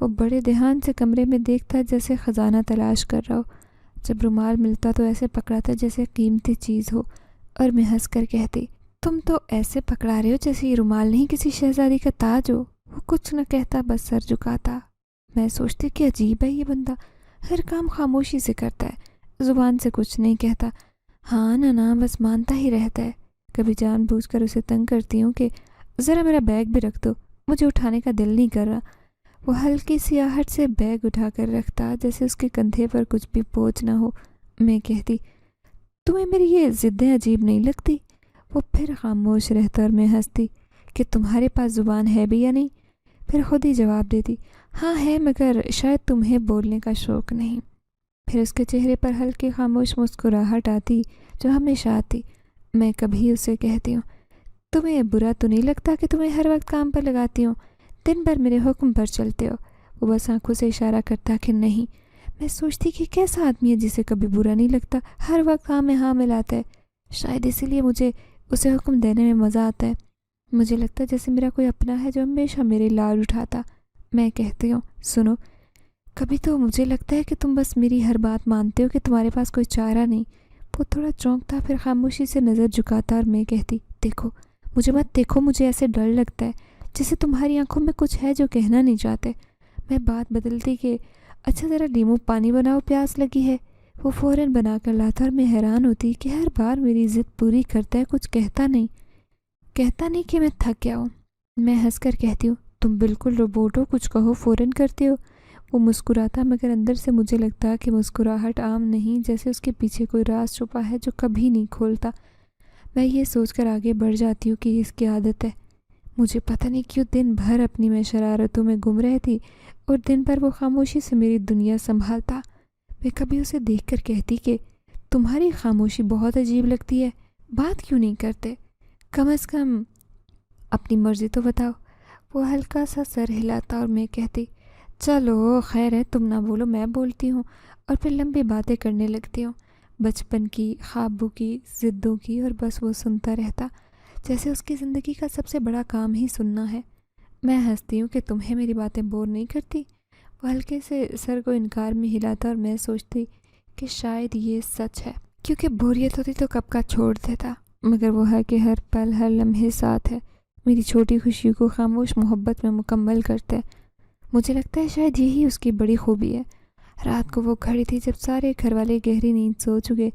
A: وہ بڑے دھیان سے کمرے میں دیکھتا جیسے خزانہ تلاش کر رہا ہو۔ جب رومال ملتا تو ایسے پکڑاتا جیسے قیمتی چیز ہو، اور میں ہنس کر کہتی، تم تو ایسے پکڑا رہے ہو جیسے یہ رومال نہیں کسی شہزادی کا تاج ہو۔ وہ کچھ نہ کہتا، بس سر جھکاتا۔ میں سوچتی کہ عجیب ہے یہ بندہ، ہر کام خاموشی سے کرتا ہے، زبان سے کچھ نہیں کہتا، ہاں نہ بس مانتا ہی رہتا ہے۔ کبھی جان بوجھ کر اسے تنگ کرتی ہوں کہ ذرا میرا بیگ بھی رکھ دو، مجھے اٹھانے کا دل نہیں کر رہا۔ وہ ہلکی سی آہٹ سے بیگ اٹھا کر رکھتا جیسے اس کے کندھے پر کچھ بھی بوجھ نہ ہو۔ میں کہتی، تمہیں میری یہ ضدیں عجیب نہیں لگتی؟ وہ پھر خاموش رہتا اور میں ہنستی کہ تمہارے پاس زبان ہے بھی یا نہیں؟ پھر خود ہی جواب دیتی، ہاں ہے، مگر شاید تمہیں بولنے کا شوق نہیں۔ پھر اس کے چہرے پر ہلکی خاموش مسکراہٹ آتی جو ہمیشہ آتی۔ میں کبھی اسے کہتی ہوں، تمہیں برا تو نہیں لگتا کہ تمہیں ہر وقت کام پر لگاتی ہوں، دن بھر میرے حکم پر چلتے ہو؟ وہ بس آنکھوں سے اشارہ کرتا کہ نہیں۔ میں سوچتی کہ کیسا آدمی ہے جسے کبھی برا نہیں لگتا، ہر وقت ہاں میں ہاں ملاتا ہے۔ شاید اسی لیے مجھے اسے حکم دینے میں مزہ آتا ہے۔ مجھے لگتا ہے جیسے میرا کوئی اپنا ہے جو ہمیشہ میری لاڈ اٹھاتا۔ میں کہتی ہوں، سنو، کبھی تو مجھے لگتا ہے کہ تم بس میری ہر بات مانتے ہو، کہ تمہارے پاس کوئی چارہ نہیں۔ وہ تھوڑا چونکتا، پھر خاموشی سے نظر جھکاتا اور میں کہتی، دیکھو مجھے مت دیکھو، مجھے ایسے ڈر لگتا ہے جیسے تمہاری آنکھوں میں کچھ ہے جو کہنا نہیں چاہتے۔ میں بات بدلتی کہ اچھا ذرا لیمو پانی بناؤ، پیاس لگی ہے۔ وہ فوراً بنا کر لاتا اور میں حیران ہوتی کہ ہر بار میری ضد پوری کرتا ہے، کچھ کہتا نہیں کہ میں تھک گیا ہوں۔ میں ہنس کر کہتی ہوں، تم بالکل روبوٹ ہو، کچھ کہو فوراً کرتے ہو۔ وہ مسکراتا، مگر اندر سے مجھے لگتا کہ مسکراہٹ عام نہیں، جیسے اس کے پیچھے کوئی راز چھپا ہے جو کبھی نہیں کھولتا۔ میں یہ سوچ کر آگے بڑھ جاتی ہوں کہ یہ اس کی عادت ہے۔ مجھے پتہ نہیں کیوں دن بھر اپنی میں شرارتوں میں گم رہتی اور دن بھر وہ خاموشی سے میری دنیا سنبھالتا۔ میں کبھی اسے دیکھ کر کہتی کہ تمہاری خاموشی بہت عجیب لگتی ہے، بات کیوں نہیں کرتے؟ کم از کم اپنی مرضی تو بتاؤ۔ وہ ہلکا سا سر ہلاتا اور میں کہتی، چلو خیر ہے، تم نہ بولو میں بولتی ہوں، اور پھر لمبی باتیں کرنے لگتی ہوں، بچپن کی، خوابوں کی، ضدوں کی، اور بس وہ سنتا رہتا جیسے اس کی زندگی کا سب سے بڑا کام ہی سننا ہے۔ میں ہنستی ہوں کہ تمہیں میری باتیں بور نہیں کرتی؟ وہ ہلکے سے سر کو انکار میں ہلاتا اور میں سوچتی کہ شاید یہ سچ ہے، کیونکہ بوریت ہوتی تو کب کا چھوڑ دیتا، مگر وہ ہے کہ ہر پل ہر لمحے ساتھ ہے، میری چھوٹی خوشی کو خاموش محبت میں مکمل کرتے۔ مجھے لگتا ہے شاید یہی اس کی بڑی خوبی ہے۔ رات کو وہ کھڑی تھی جب سارے گھر والے گہری نیند سو چکے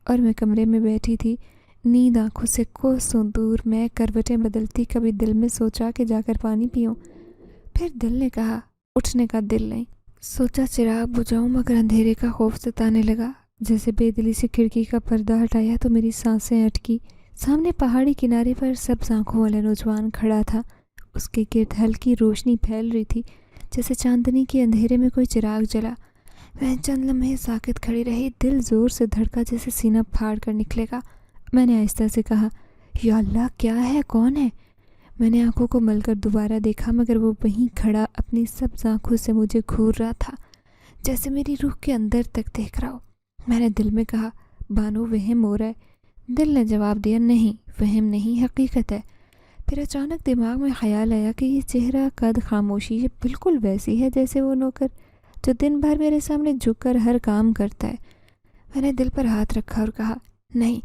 A: اور میں کمرے میں بیٹھی تھی، نیند آنکھوں سے کوسوں دور۔ میں کروٹیں بدلتی، کبھی دل میں سوچا کہ جا کر پانی پیوں، پھر دل نے کہا اٹھنے کا دل نہیں۔ سوچا چراغ بجھاؤں، مگر اندھیرے کا خوف ستانے لگا۔ جیسے بے دلی سے کھڑکی کا پردہ ہٹایا تو میری سانسیں اٹکی۔ سامنے پہاڑی کنارے پر سبز آنکھوں والا نوجوان کھڑا تھا، اس کے گرد ہلکی روشنی پھیل رہی تھی جیسے چاندنی کے اندھیرے میں کوئی چراغ جلا۔ میں چند لمحے ساکت کھڑی رہی، دل زور سے دھڑکا جیسے سینہ پھاڑ کر نکلے گا۔ میں نے آہستہ سے کہا، یا اللہ کیا ہے، کون ہے؟ میں نے آنکھوں کو مل کر دوبارہ دیکھا، مگر وہ وہیں کھڑا اپنی سبز آنکھوں سے مجھے گھور رہا تھا جیسے میری روح کے اندر تک دیکھ رہا ہو۔ میں نے دل میں کہا، بانو وہم ہو رہا ہے۔ دل نے جواب دیا، نہیں وہم نہیں، حقیقت ہے۔ پھر اچانک دماغ میں خیال آیا کہ یہ چہرہ، قد، خاموشی، یہ بالکل ویسی ہے جیسے وہ نوکر جو دن بھر میرے سامنے جھک کر ہر کام کرتا ہے۔ میں نے دل پر ہاتھ رکھا اور کہا، نہیں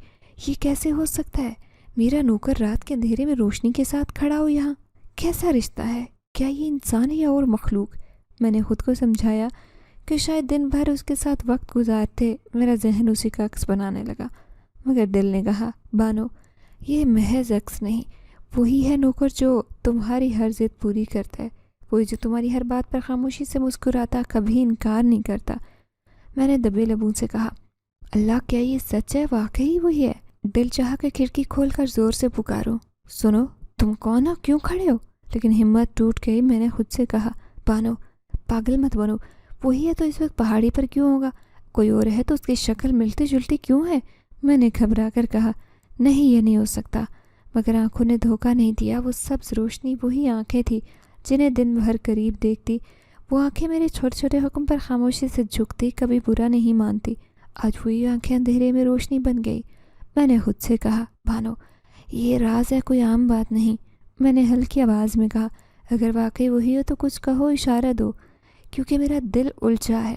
A: یہ کیسے ہو سکتا ہے؟ میرا نوکر رات کے اندھیرے میں روشنی کے ساتھ کھڑا ہو یہاں؟ کیسا رشتہ ہے؟ کیا یہ انسان ہے یا اور مخلوق؟ میں نے خود کو سمجھایا کہ شاید دن بھر اس کے ساتھ وقت گزارتے میرا ذہن اسی کا عکس بنانے لگا، مگر دل نے کہا، بانو یہ محض عکس نہیں، وہی ہے نوکر جو تمہاری ہر ضد پوری کرتا ہے، وہی جو تمہاری ہر بات پر خاموشی سے مسکراتا، کبھی انکار نہیں کرتا۔ میں نے دبے لبوں سے کہا، اللہ کیا یہ سچ ہے؟ واقعی وہی ہے؟ دل چاہا کہ کھڑکی کھول کر زور سے پکاروں، سنو تم کون ہو، کیوں کھڑے ہو؟ لیکن ہمت ٹوٹ گئی۔ میں نے خود سے کہا، بانو پاگل مت بنو، وہی ہے تو اس وقت پہاڑی پر کیوں ہوگا؟ کوئی اور ہے تو اس کی شکل ملتی جلتی کیوں ہے؟ میں نے گھبرا کر کہا، نہیں یہ نہیں ہو سکتا۔ مگر آنکھوں نے دھوکہ نہیں دیا، وہ سبز روشنی وہی آنکھیں تھی جنہیں دن بھر قریب دیکھتی، وہ آنکھیں میرے چھوٹے چھوٹے حکم پر خاموشی سے جھکتی، کبھی برا نہیں مانتی۔ آج وہی آنکھیں اندھیرے میں روشنی بن گئی۔ میں نے خود سے کہا، بانو یہ راز ہے، کوئی عام بات نہیں۔ میں نے ہلکی آواز میں کہا، اگر واقعی وہی ہو تو کچھ کہو، اشارہ دو۔ کیونکہ میرا دل الجھا ہے۔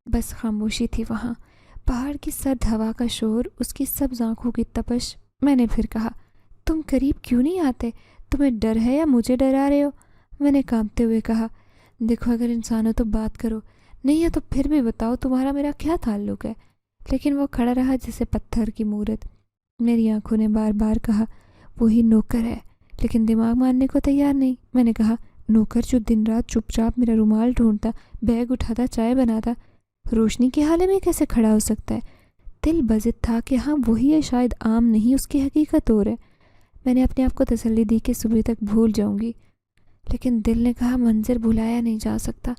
A: بس خاموشی تھی وہاں، پہاڑ کی سرد ہوا کا شور، اس کی سبز آنکھوں کی تپش۔ میں نے پھر کہا، تم قریب کیوں نہیں آتے؟ تمہیں ڈر ہے یا مجھے ڈرا رہے ہو؟ میں نے کانپتے ہوئے کہا، دیکھو اگر انسان ہو تو بات کرو، نہیں ہے تو پھر بھی بتاؤ تمہارا میرا کیا تعلق ہے؟ لیکن وہ کھڑا رہا جیسے پتھر کی مورت۔ میری آنکھوں نے بار بار کہا، وہی نوکر ہے، لیکن دماغ ماننے کو تیار نہیں۔ میں نے کہا، نوکر جو دن رات چپ چاپ میرا رومال ڈھونڈتا، بیگ اٹھاتا، چائے بناتا، روشنی کے حالے میں کیسے کھڑا ہو سکتا ہے؟ دل بضد تھا کہ ہاں وہی ہے، شاید عام نہیں، اس کی حقیقت اور ہے۔ میں نے اپنے آپ کو تسلی دی کہ صبح تک بھول جاؤں گی، لیکن دل نے کہا، منظر بھلایا نہیں جا سکتا۔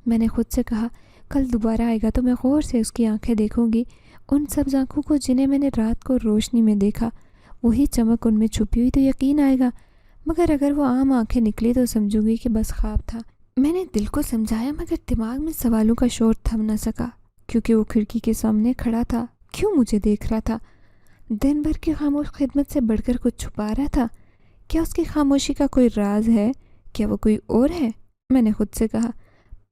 A: میں نے خود سے کہا، کل دوبارہ آئے گا تو میں غور سے اس کی آنکھیں دیکھوں گی، ان سبز آنکھوں کو جنہیں میں نے رات کو روشنی میں دیکھا، وہی چمک ان میں چھپی ہوئی تو یقین آئے گا۔ مگر اگر وہ عام آنکھیں نکلی تو سمجھوں گی کہ بس خواب تھا۔ میں نے دل کو سمجھایا، مگر دماغ میں سوالوں کا شور تھم نہ سکا، کیونکہ وہ کھڑکی کے سامنے کھڑا تھا، کیوں مجھے دیکھ رہا تھا؟ دن بھر کی خاموش خدمت سے بڑھ کر کچھ چھپا رہا تھا؟ کیا اس کی خاموشی کا کوئی راز ہے؟ کیا وہ کوئی اور ہے؟ میں نے خود سے کہا،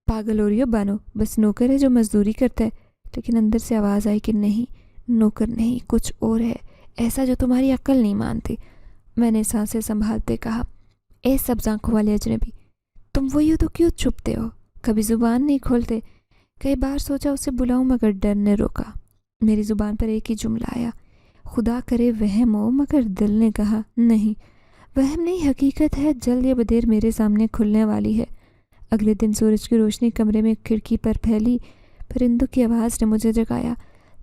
A: پاگل ہو رہی ہو بانو، بس نوکر ہے جو مزدوری کرتا ہے۔ لیکن اندر سے آواز آئی کہ نہیں، نوکر نہیں، کچھ اور ہے، ایسا جو تمہاری عقل نہیں مانتی۔ میں نے سانسیں سنبھالتے کہا، اے سبز آنکھوں والے اجنبی، تم وہی ہو تو کیوں چھپتے ہو؟ کبھی زبان نہیں کھولتے؟ کئی بار سوچا اسے بلاؤں مگر ڈر نے روکا۔ میری زبان پر ایک ہی جملہ آیا، خدا کرے وہم ہو، مگر دل نے کہا، نہیں، وہم نہیں، حقیقت ہے، جلد یا بدیر میرے سامنے کھلنے والی ہے۔ اگلے دن سورج کی روشنی کمرے میں کھڑکی پر پھیلی، پرندوں کی آواز نے مجھے جگایا۔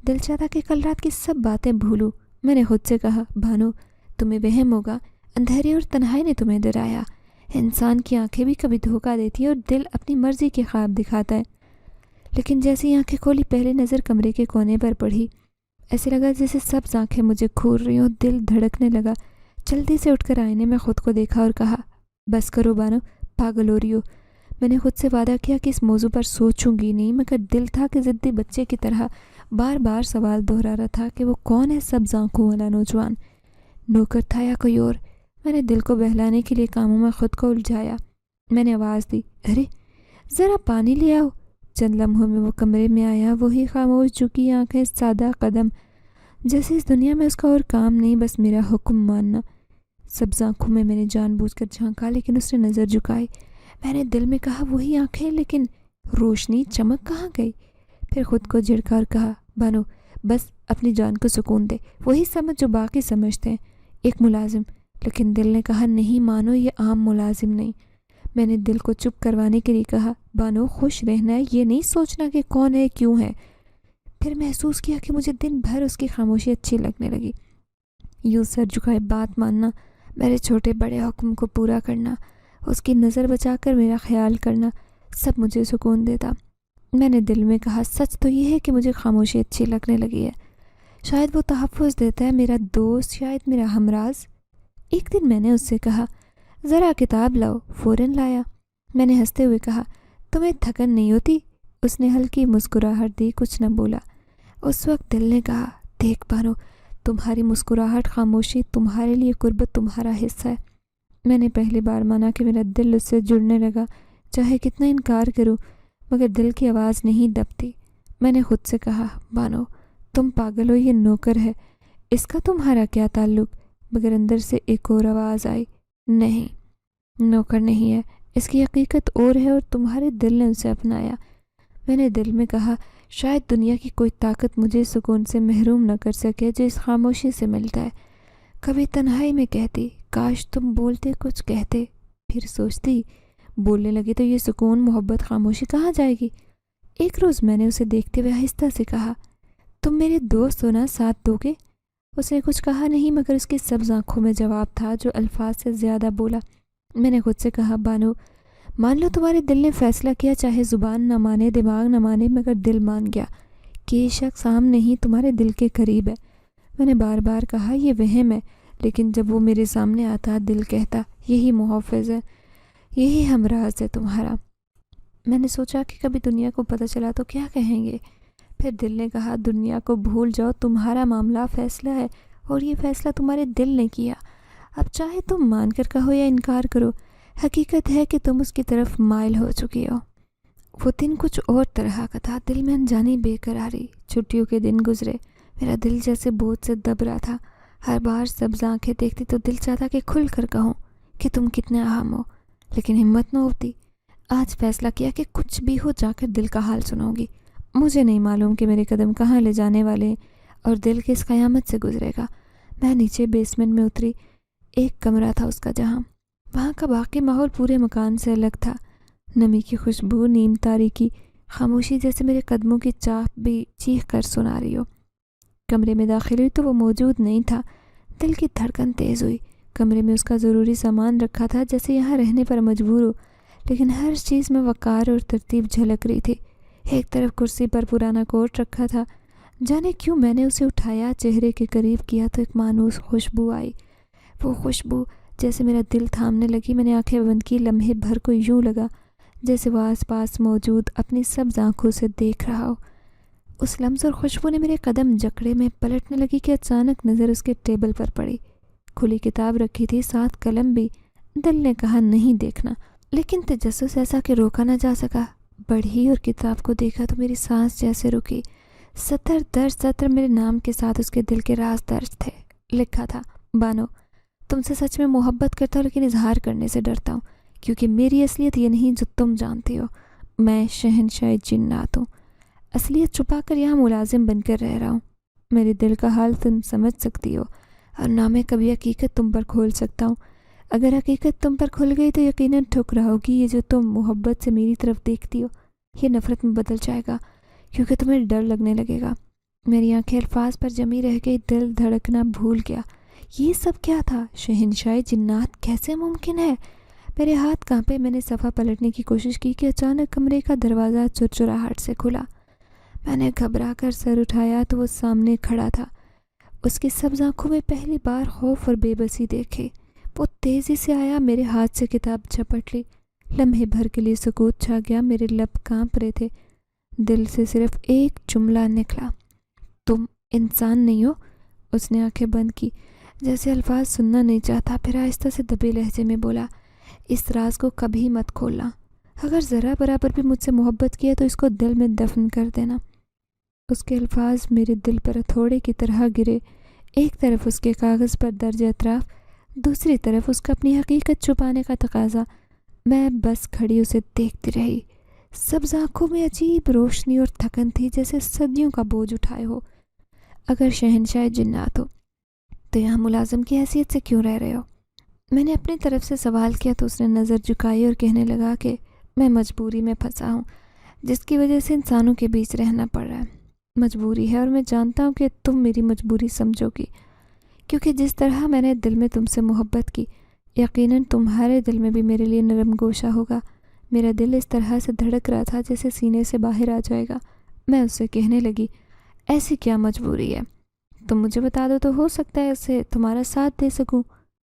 A: دل چاہتا کہ کل رات کی سب باتیں بھولوں۔ میں نے خود سے کہا، بانو، تمہیں وہم ہوگا، اندھیرے اور تنہائی نے تمہیں ڈرایا۔ انسان کی آنکھیں بھی کبھی دھوکہ دیتی ہیں اور دل اپنی مرضی کے خواب دکھاتا ہے۔ لیکن جیسی آنکھیں کھولی، پہلی نظر کمرے کے کونے پر پڑھی، ایسے لگا جیسے سبز آنکھیں مجھے گھور رہی ہوں۔ دل دھڑکنے لگا۔ جلدی سے اٹھ کر آئینے میں خود کو دیکھا اور کہا، بس کرو بانو، پاگل ہو رہی ہو۔ میں نے خود سے وعدہ کیا کہ اس موضوع پر سوچوں گی نہیں، مگر دل تھا کہ ضدی بچے کی طرح بار بار سوال دہرا رہا تھا کہ وہ کون ہے سبز آنکھوں والا نوجوان؟ نوکر تھا یا کوئی اور؟ میں نے دل کو بہلانے کے لیے کاموں میں خود کو الجھایا۔ میں نے آواز دی، ارے ذرا پانی لے آؤ۔ چند لمحوں میں وہ کمرے میں آیا، وہی خاموش جھکی آنکھیں، سادہ قدم، جیسے اس دنیا میں اس کا اور کام نہیں، بس میرا حکم ماننا۔ سبز آنکھوں میں نے جان بوجھ کر جھانکا، لیکن اس نے نظر جھکائی۔ میں نے دل میں کہا، وہی آنکھیں، لیکن روشنی، چمک کہاں گئی؟ پھر خود کو جھڑکا اور کہا، بانو، بس اپنی جان کو سکون دے، وہی سمجھ جو باقی سمجھتے ہیں، ایک ملازم۔ لیکن دل نے کہا، نہیں مانو، یہ عام ملازم نہیں۔ میں نے دل کو چپ کروانے کے لیے کہا، بانو، خوش رہنا ہے، یہ نہیں سوچنا کہ کون ہے، کیوں ہے۔ پھر محسوس کیا کہ مجھے دن بھر اس کی خاموشی اچھی لگنے لگی۔ یوں سر جھکائے بات ماننا، میرے چھوٹے بڑے حکم کو پورا کرنا، اس کی نظر بچا کر میرا خیال کرنا، سب مجھے سکون دیتا۔ میں نے دل میں کہا، سچ تو یہ ہے کہ مجھے خاموشی اچھی لگنے لگی ہے۔ شاید وہ تحفظ دیتا ہے، میرا دوست، شاید میرا ہمراز۔ ایک دن میں نے اس سے کہا، ذرا کتاب لاؤ۔ فوراً لایا۔ میں نے ہنستے ہوئے کہا، تمہیں تھکن نہیں ہوتی؟ اس نے ہلکی مسکراہٹ دی، کچھ نہ بولا۔ اس وقت دل نے کہا، دیکھ بانو، تمہاری مسکراہٹ، خاموشی، تمہارے لیے قربت تمہارا حصہ ہے۔ میں نے پہلی بار مانا کہ میرا دل اس سے جڑنے لگا، چاہے کتنا انکار کروں، مگر دل کی آواز نہیں دبتی۔ میں نے خود سے کہا، بانو، تم پاگل ہو، یہ نوکر ہے، اس کا تمہارا کیا تعلق؟ مگر اندر سے ایک اور آواز آئی، نہیں، نوکر نہیں ہے، اس کی حقیقت اور ہے اور تمہارے دل نے اسے اپنایا۔ میں نے دل میں کہا، شاید دنیا کی کوئی طاقت مجھے سکون سے محروم نہ کر سکے جو اس خاموشی سے ملتا ہے۔ کبھی تنہائی میں کہتی، کاش تم بولتے، کچھ کہتے۔ پھر سوچتی، بولنے لگے تو یہ سکون، محبت، خاموشی کہاں جائے گی؟ ایک روز میں نے اسے دیکھتے ہوئے آہستہ سے کہا، تم میرے دوست ہو نا، ساتھ دو گے؟ اس نے کچھ کہا نہیں، مگر اس کی سبز آنکھوں میں جواب تھا جو الفاظ سے زیادہ بولا۔ میں نے خود سے کہا، بانو، مان لو تمہارے دل نے فیصلہ کیا، چاہے زبان نہ مانے، دماغ نہ مانے، مگر دل مان گیا کہ یہ شخص عام نہیں، تمہارے دل کے قریب ہے۔ میں نے بار بار کہا، یہ وہم ہے، لیکن جب وہ میرے سامنے آتا، دل کہتا، یہی محافظ ہے، یہی ہمراز ہے تمہارا۔ میں نے سوچا کہ کبھی دنیا کو پتہ چلا تو کیا کہیں گے؟ پھر دل نے کہا، دنیا کو بھول جاؤ، تمہارا معاملہ فیصلہ ہے اور یہ فیصلہ تمہارے دل نے کیا۔ اب چاہے تم مان کر کہو یا انکار کرو، حقیقت ہے کہ تم اس کی طرف مائل ہو چکی ہو۔ وہ دن کچھ اور طرح کا تھا، دل میں انجانی بے قراری۔ چھٹیوں کے دن گزرے، میرا دل جیسے بوجھ سے دب رہا تھا۔ ہر بار سبز آنکھیں دیکھتی تو دل چاہتا کہ کھل کر کہوں کہ تم کتنے اہم ہو، لیکن ہمت نہ ہوتی۔ آج فیصلہ کیا کہ کچھ بھی ہو جا کر دل کا حال سناؤں گی۔ مجھے نہیں معلوم کہ میرے قدم کہاں لے جانے والے ہیں اور دل کس قیامت سے گزرے گا۔ میں نیچے بیسمنٹ میں اتری۔ ایک کمرہ تھا اس کا، جہاں وہاں کا باقی ماحول پورے مکان سے الگ تھا۔ نمی کی خوشبو، نیم تاریکی، خاموشی، جیسے میرے قدموں کی چاپ بھی چیخ کر سنا رہی ہو۔ کمرے میں داخل ہوئی تو وہ موجود نہیں تھا۔ دل کی دھڑکن تیز ہوئی۔ کمرے میں اس کا ضروری سامان رکھا تھا، جیسے یہاں رہنے پر مجبور ہو، لیکن ہر چیز میں وقار اور ترتیب جھلک رہی تھی۔ ایک طرف کرسی پر پرانا کوٹ رکھا تھا۔ جانے کیوں میں نے اسے اٹھایا، چہرے کے قریب کیا تو ایک مانوس خوشبو آئی۔ وہ خوشبو جیسے میرا دل تھامنے لگی۔ میں نے آنکھیں بند کی۔ لمحے بھر کو یوں لگا جیسے وہ آس پاس موجود اپنی سبز آنکھوں سے دیکھ رہا ہو۔ اس لمس اور خوشبو نے میرے قدم جکڑے، میں پلٹنے لگی کہ اچانک نظر اس کے ٹیبل پر پڑی۔ کھلی کتاب رکھی تھی، ساتھ قلم بھی۔ دل نے کہا نہیں دیکھنا، لیکن تجسس ایسا کہ روکا نہ جا سکا۔ بڑھی اور کتاب کو دیکھا تو میری سانس جیسے رکی۔ سطر در سطر میرے نام کے ساتھ اس کے دل کے راز درج تھے۔ لکھا تھا، بانو، تم سے سچ میں محبت کرتا ہوں، لیکن اظہار کرنے سے ڈرتا ہوں، کیونکہ میری اصلیت یہ نہیں جو تم جانتے ہو۔ میں شہنشاہ جنات ہوں، اصلیت چھپا کر یہاں ملازم بن کر رہ رہا ہوں۔ میرے دل کا حال تم سمجھ سکتی ہو، اور نہ میں کبھی حقیقت تم پر کھول سکتا ہوں۔ اگر حقیقت تم پر کھل گئی تو یقیناً ٹھکراؤگی۔ یہ جو تم محبت سے میری طرف دیکھتی ہو، یہ نفرت میں بدل جائے گا، کیونکہ تمہیں ڈر لگنے لگے گا۔ میری آنکھیں الفاظ پر جمی رہ گئی، دل دھڑکنا بھول گیا۔ یہ سب کیا تھا؟ شہنشاہ جنات کیسے ممکن ہے؟ میرے ہاتھ کانپے۔ میں نے صفحہ پلٹنے کی کوشش کی کہ اچانک کمرے کا دروازہ چرچراہٹ سے کھلا۔ میں نے گھبرا کر سر اٹھایا تو وہ سامنے کھڑا تھا۔ اس کی سبز آنکھوں میں پہلی بار خوف اور بے بسی دیکھی۔ وہ تیزی سے آیا، میرے ہاتھ سے کتاب جھپٹ لی۔ لمحے بھر کے لیے سکوت چھا گیا۔ میرے لب کانپ رہے تھے۔ دل سے صرف ایک جملہ نکلا، تم انسان نہیں ہو۔ اس نے آنکھیں بند کی، جیسے الفاظ سننا نہیں چاہتا۔ پھر آہستہ سے دبے لہجے میں بولا، اس راز کو کبھی مت کھولنا۔ اگر ذرا برابر بھی مجھ سے محبت کیا تو اس کو دل میں دفن کر دینا۔ اس کے الفاظ میرے دل پر ہتھوڑے کی طرح گرے۔ ایک طرف اس کے کاغذ پر درج اطراف، دوسری طرف اس کا اپنی حقیقت چھپانے کا تقاضا۔ میں بس کھڑی اسے دیکھتی رہی۔ سبز آنکھوں میں عجیب روشنی اور تھکن تھی، جیسے صدیوں کا بوجھ اٹھائے ہو۔ اگر شہنشاہ جنات ہو تو یہاں ملازم کی حیثیت سے کیوں رہ رہے ہو؟ میں نے اپنی طرف سے سوال کیا تو اس نے نظر جھکائی اور کہنے لگا کہ میں مجبوری میں پھنسا ہوں، جس کی وجہ سے انسانوں کے بیچ رہنا پڑ رہا ہے۔ مجبوری ہے، اور میں جانتا ہوں کہ تم میری مجبوری سمجھو گی، کیونکہ جس طرح میں نے دل میں تم سے محبت کی، یقیناً تمہارے دل میں بھی میرے لیے نرم گوشہ ہوگا۔ میرا دل اس طرح سے دھڑک رہا تھا جیسے سینے سے باہر آ جائے گا۔ میں اس سے کہنے لگی، ایسی کیا مجبوری ہے؟ تم مجھے بتا دو تو ہو سکتا ہے اسے تمہارا ساتھ دے سکوں۔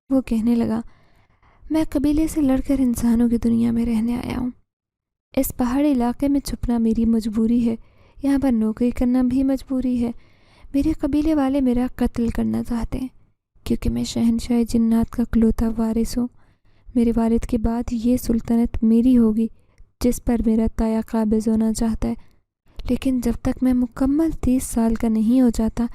A: وہ کہنے لگا، میں قبیلے سے لڑ کر انسانوں کی دنیا میں رہنے آیا ہوں۔ اس پہاڑی علاقے میں چھپنا میری مجبوری ہے، یہاں پر نوکری کرنا بھی مجبوری ہے۔ میرے قبیلے والے میرا قتل کرنا چاہتے ہیں، کیونکہ میں شہنشاہ جنات کا اکلوتا وارث ہوں۔ میرے والد کے بعد یہ سلطنت میری ہوگی، جس پر میرا تایا قابض ہونا چاہتا ہے۔ لیکن جب تک میں مکمل 30 سال کا نہیں ہو جاتا،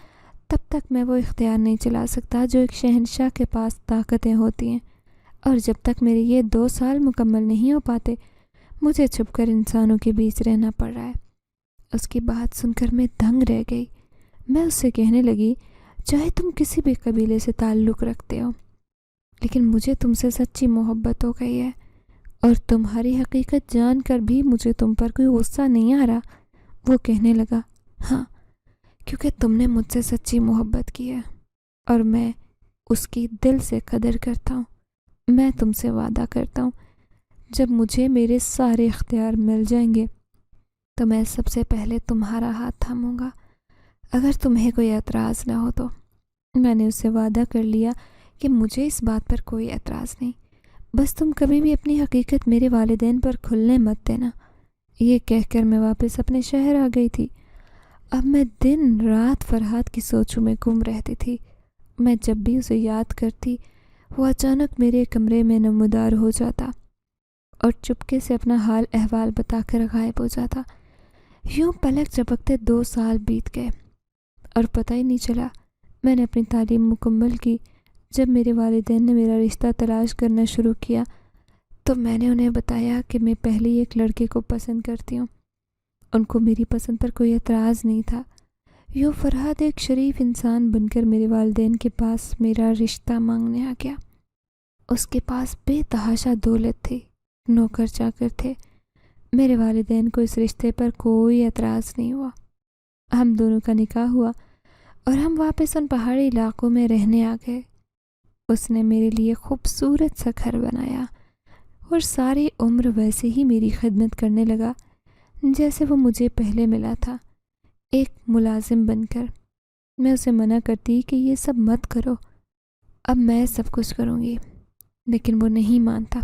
A: تب تک میں وہ اختیار نہیں چلا سکتا جو ایک شہنشاہ کے پاس طاقتیں ہوتی ہیں، اور جب تک میرے یہ 2 سال مکمل نہیں ہو پاتے، مجھے چھپ کر انسانوں کے بیچ رہنا پڑ رہا ہے۔ اس کی بات سن کر میں دنگ رہ گئی۔ میں اس سے کہنے لگی، چاہے تم کسی بھی قبیلے سے تعلق رکھتے ہو، لیکن مجھے تم سے سچی محبت ہو گئی ہے، اور تمہاری حقیقت جان کر بھی مجھے تم پر کوئی غصہ نہیں آ رہا۔ وہ کہنے لگا، ہاں، کیونکہ تم نے مجھ سے سچی محبت کی ہے، اور میں اس کی دل سے قدر کرتا ہوں۔ میں تم سے وعدہ کرتا ہوں، جب مجھے میرے سارے اختیار مل جائیں گے تو میں سب سے پہلے تمہارا ہاتھ تھاموں گا، اگر تمہیں کوئی اعتراض نہ ہو تو۔ میں نے اس سے وعدہ کر لیا کہ مجھے اس بات پر کوئی اعتراض نہیں، بس تم کبھی بھی اپنی حقیقت میرے والدین پر کھلنے مت دینا۔ یہ کہہ کر میں واپس اپنے شہر آ گئی تھی۔ اب میں دن رات فرحات کی سوچوں میں گم رہتی تھی۔ میں جب بھی اسے یاد کرتی، وہ اچانک میرے کمرے میں نمودار ہو جاتا، اور چپکے سے اپنا حال احوال بتا کر غائب ہو جاتا۔ یوں پلک جھپکتے 2 سال بیت گئے اور پتہ ہی نہیں چلا میں نے اپنی تعلیم مکمل کی۔ جب میرے والدین نے میرا رشتہ تلاش کرنا شروع کیا تو میں نے انہیں بتایا کہ میں پہلے ہی ایک لڑکے کو پسند کرتی ہوں۔ ان کو میری پسند پر کوئی اعتراض نہیں تھا۔ یوں فرحت ایک شریف انسان بن کر میرے والدین کے پاس میرا رشتہ مانگنے آ گیا۔ اس کے پاس بے تحاشا دولت تھی، نوکر چاکر تھے۔ میرے والدین کو اس رشتے پر کوئی اعتراض نہیں ہوا۔ ہم دونوں کا نکاح ہوا اور ہم واپس ان پہاڑی علاقوں میں رہنے آ گئے۔ اس نے میرے لیے خوبصورت سا گھر بنایا اور ساری عمر ویسے ہی میری خدمت کرنے لگا جیسے وہ مجھے پہلے ملا تھا، ایک ملازم بن کر۔ میں اسے منع کرتی کہ یہ سب مت کرو، اب میں سب کچھ کروں گی، لیکن وہ نہیں مانتا۔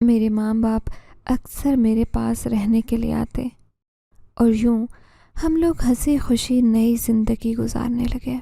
A: میرے ماں باپ اکثر میرے پاس رہنے کے لیے آتے اور یوں ہم لوگ ہنسی خوشی نئی زندگی گزارنے لگے۔